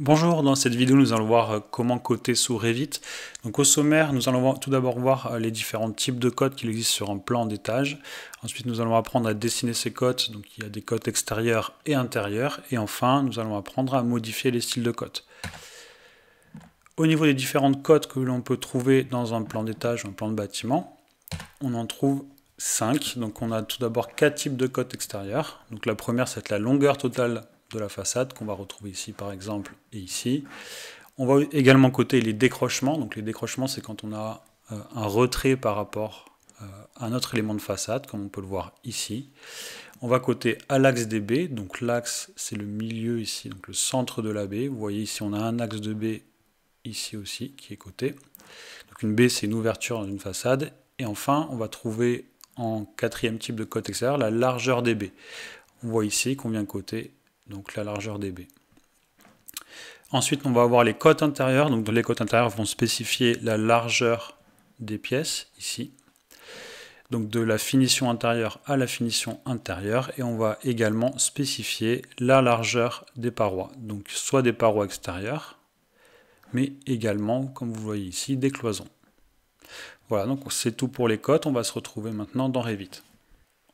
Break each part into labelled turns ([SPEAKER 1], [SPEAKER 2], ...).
[SPEAKER 1] Bonjour, dans cette vidéo nous allons voir comment coter sous Revit. Donc au sommaire, nous allons tout d'abord voir les différents types de cotes qu'il existe sur un plan d'étage. Ensuite nous allons apprendre à dessiner ces cotes, donc il y a des cotes extérieures et intérieures. Et enfin nous allons apprendre à modifier les styles de cotes. Au niveau des différentes cotes que l'on peut trouver dans un plan d'étage ou un plan de bâtiment, on en trouve 5. Donc on a tout d'abord 4 types de cotes extérieures. Donc la première c'est la longueur totale de la façade qu'on va retrouver ici par exemple et ici. On va également coter les décrochements. Donc les décrochements c'est quand on a un retrait par rapport à un autre élément de façade comme on peut le voir ici. On va coter à l'axe des baies. Donc l'axe c'est le milieu ici, donc le centre de la baie. Vous voyez ici on a un axe de baie ici aussi qui est coté. Donc une baie c'est une ouverture dans une façade. Et enfin on va trouver en quatrième type de cote extérieure la largeur des baies. On voit ici qu'on vient coter donc la largeur des baies. Ensuite, on va avoir les cotes intérieures. Donc, les cotes intérieures vont spécifier la largeur des pièces, ici. Donc, de la finition intérieure à la finition intérieure. Et on va également spécifier la largeur des parois. Donc, soit des parois extérieures, mais également, comme vous voyez ici, des cloisons. Voilà, donc c'est tout pour les cotes. On va se retrouver maintenant dans Revit.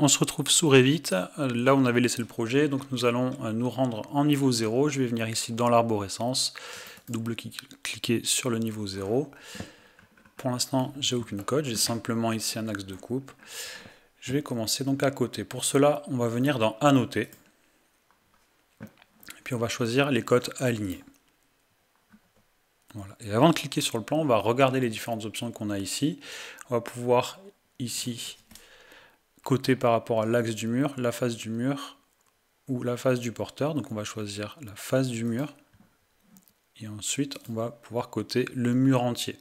[SPEAKER 1] On se retrouve sous Revit, là où on avait laissé le projet, donc nous allons nous rendre en niveau 0. Je vais venir ici dans l'arborescence, double-cliquer sur le niveau 0. Pour l'instant, j'ai aucune cote, j'ai simplement ici un axe de coupe. Je vais commencer donc à coter. Pour cela, on va venir dans Annoter, et puis on va choisir les cotes alignées. Voilà. Et avant de cliquer sur le plan, on va regarder les différentes options qu'on a ici. On va pouvoir ici coter par rapport à l'axe du mur, la face du mur, ou la face du porteur. Donc on va choisir la face du mur. Et ensuite, on va pouvoir coter le mur entier.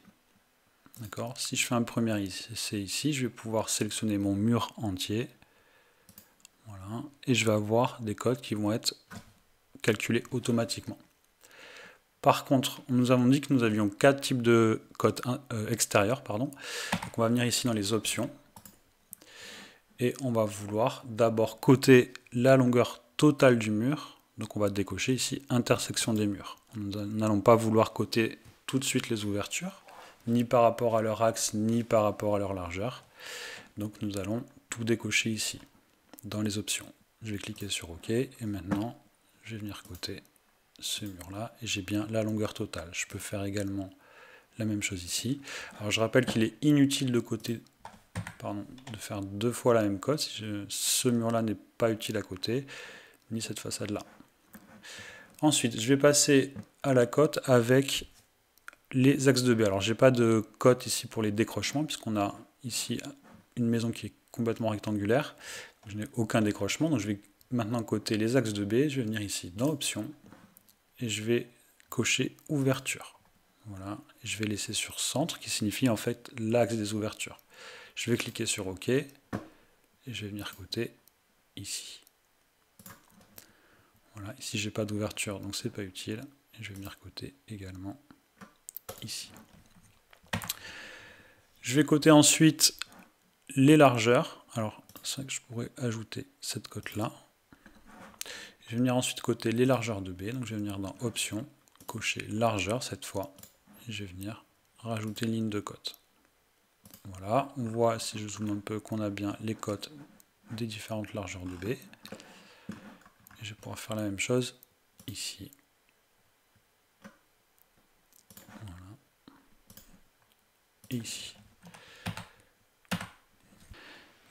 [SPEAKER 1] D'accord. Si je fais un premier essai ici, je vais pouvoir sélectionner mon mur entier. Voilà. Et je vais avoir des cotes qui vont être calculées automatiquement. Par contre, nous avons dit que nous avions 4 types de cotes extérieures. Donc on va venir ici dans les options. Et on va vouloir d'abord coter la longueur totale du mur. Donc on va décocher ici intersection des murs. Nous n'allons pas vouloir coter tout de suite les ouvertures, ni par rapport à leur axe, ni par rapport à leur largeur. Donc nous allons tout décocher ici, dans les options. Je vais cliquer sur OK, et maintenant je vais venir coter ce mur-là, et j'ai bien la longueur totale. Je peux faire également la même chose ici. Alors je rappelle qu'il est inutile de coter de faire deux fois la même cote. Ce mur-là n'est pas utile à côté, ni cette façade-là. Ensuite, je vais passer à la cote avec les axes de baie. Alors, j'ai pas de cote ici pour les décrochements, puisqu'on a ici une maison qui est complètement rectangulaire. Je n'ai aucun décrochement, donc je vais maintenant coter les axes de baie. Je vais venir ici dans Options, et je vais cocher Ouverture. Voilà, et je vais laisser sur Centre, qui signifie en fait l'axe des ouvertures. Je vais cliquer sur OK et je vais venir coter ici. Voilà, ici j'ai pas d'ouverture donc c'est pas utile. Et je vais venir coter également ici. Je vais coter ensuite les largeurs. Alors c'est vrai que je pourrais ajouter cette cote là. Je vais venir ensuite coter les largeurs de baie. Donc je vais venir dans Options, cocher largeur cette fois. Et je vais venir rajouter une ligne de cote. Voilà, on voit si je zoome un peu qu'on a bien les cotes des différentes largeurs de baie. Et je vais pouvoir faire la même chose ici. Voilà. Et ici.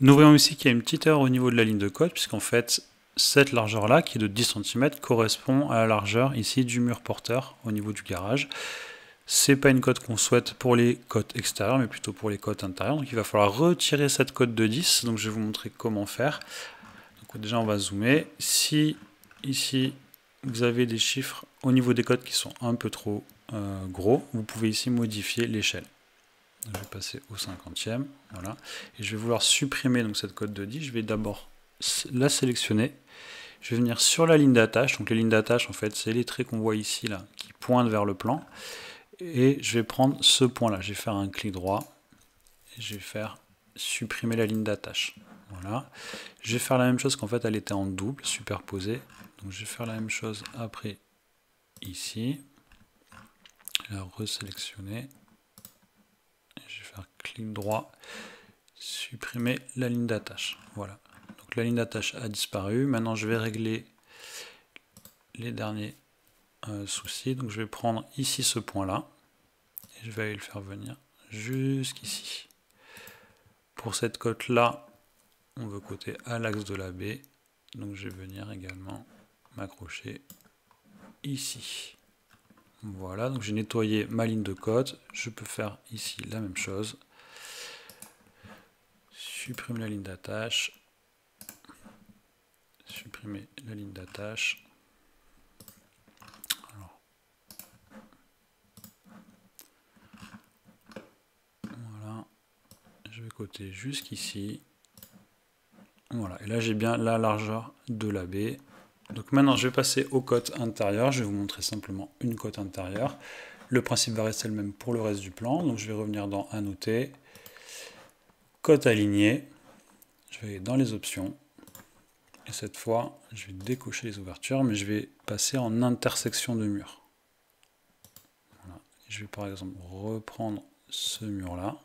[SPEAKER 1] Nous voyons ici qu'il y a une petite erreur au niveau de la ligne de cote, puisqu'en fait, cette largeur-là, qui est de 10 cm, correspond à la largeur ici du mur porteur au niveau du garage. C'est pas une cote qu'on souhaite pour les cotes extérieures, mais plutôt pour les cotes intérieures. Donc il va falloir retirer cette cote de 10. Donc je vais vous montrer comment faire. Donc déjà on va zoomer. Si ici vous avez des chiffres au niveau des cotes qui sont un peu trop gros, vous pouvez ici modifier l'échelle. Je vais passer au 50e, voilà. Et je vais vouloir supprimer donc cette cote de 10. Je vais d'abord la sélectionner. Je vais venir sur la ligne d'attache. Donc les lignes d'attache, en fait, c'est les traits qu'on voit ici, là, qui pointent vers le plan. Et je vais prendre ce point-là. Je vais faire un clic droit. Et je vais faire supprimer la ligne d'attache. Voilà. Je vais faire la même chose qu'en fait, elle était en double, superposée. Donc je vais faire la même chose après ici. La resélectionner. Je vais faire clic droit, supprimer la ligne d'attache. Voilà. Donc la ligne d'attache a disparu. Maintenant je vais régler les derniers soucis. Donc je vais prendre ici ce point-là. Et je vais aller le faire venir jusqu'ici. Pour cette cote-là, on veut coter à l'axe de la baie. Donc je vais venir également m'accrocher ici. Voilà, donc j'ai nettoyé ma ligne de cote. Je peux faire ici la même chose. Supprimer la ligne d'attache. Supprimer la ligne d'attache. Voilà. Je vais coter jusqu'ici. Voilà, et là j'ai bien la largeur de la baie. Donc maintenant je vais passer aux cotes intérieures. Je vais vous montrer simplement une cote intérieure. Le principe va rester le même pour le reste du plan. Donc je vais revenir dans Annoter. Cote alignée. Je vais aller dans les options. Et cette fois, je vais décocher les ouvertures, mais je vais passer en intersection de murs. Voilà. Je vais par exemple reprendre ce mur-là.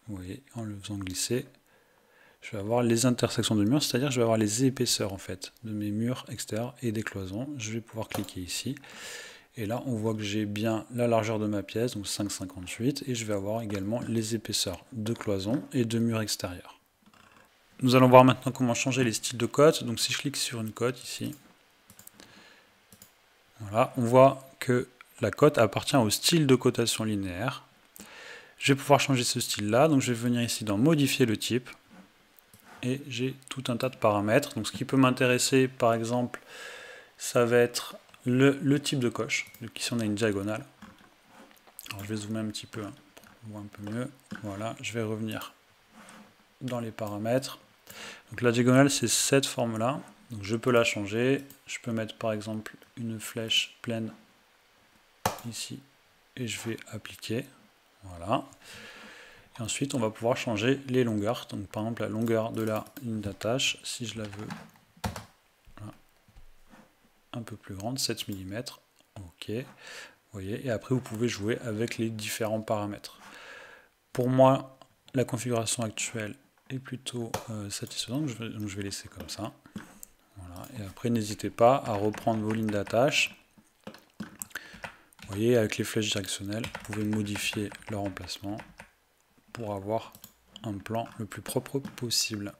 [SPEAKER 1] Vous voyez, en le faisant glisser. Je vais avoir les intersections de murs, c'est-à-dire que je vais avoir les épaisseurs en fait de mes murs extérieurs et des cloisons. Je vais pouvoir cliquer ici. Et là, on voit que j'ai bien la largeur de ma pièce, donc 5,58. Et je vais avoir également les épaisseurs de cloisons et de murs extérieurs. Nous allons voir maintenant comment changer les styles de cote. Donc si je clique sur une cote ici, voilà, on voit que la cote appartient au style de cotation linéaire. Je vais pouvoir changer ce style-là. Donc je vais venir ici dans Modifier le type. Et j'ai tout un tas de paramètres. Donc ce qui peut m'intéresser, par exemple, ça va être le type de coche. Donc ici on a une diagonale. Alors je vais zoomer un petit peu, hein, pour voir un peu mieux. Voilà, je vais revenir dans les paramètres. Donc la diagonale c'est cette forme-là. Donc je peux la changer. Je peux mettre par exemple une flèche pleine ici. Et je vais appliquer. Voilà. Et ensuite, on va pouvoir changer les longueurs. Donc, par exemple, la longueur de la ligne d'attache, si je la veux voilà, un peu plus grande, 7 mm. OK. Vous voyez. Et après, vous pouvez jouer avec les différents paramètres. Pour moi, la configuration actuelle est plutôt satisfaisante. Donc, je vais laisser comme ça. Voilà. Et après, n'hésitez pas à reprendre vos lignes d'attache. Vous voyez, avec les flèches directionnelles, vous pouvez modifier leur emplacement pour avoir un plan le plus propre possible.